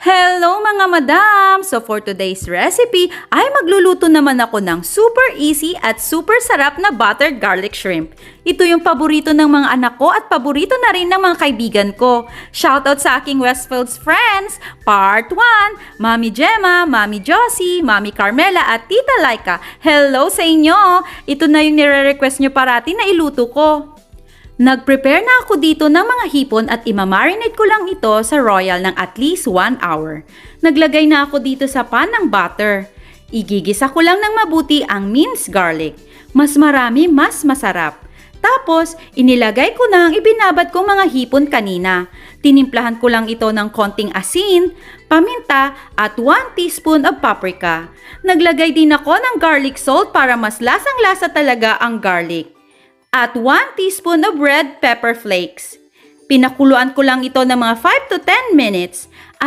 Hello mga madam! So for today's recipe ay magluluto naman ako ng super easy at super sarap na buttered garlic shrimp. Ito yung paborito ng mga anak ko at paborito na rin ng mga kaibigan ko. Shoutout sa aking Westfields friends! Part 1, Mami Gemma, Mami Josie, Mami Carmela at Tita Laika. Hello sa inyo! Ito na yung nire-request nyo parati na iluto ko. Nag-prepare na ako dito ng mga hipon at imamarinate ko lang ito sa Royal ng at least 1 hour. Naglagay na ako dito sa pan ng butter. Igigisa ko lang ng mabuti ang minced garlic. Mas marami, mas masarap. Tapos, inilagay ko na ang ibinabad kong mga hipon kanina. Tinimplahan ko lang ito ng konting asin, paminta at 1 teaspoon of paprika. Naglagay din ako ng garlic salt para mas lasang-lasa talaga ang garlic. At 1 teaspoon of red pepper flakes. Pinakuluan ko lang ito ng mga 5 to 10 minutes at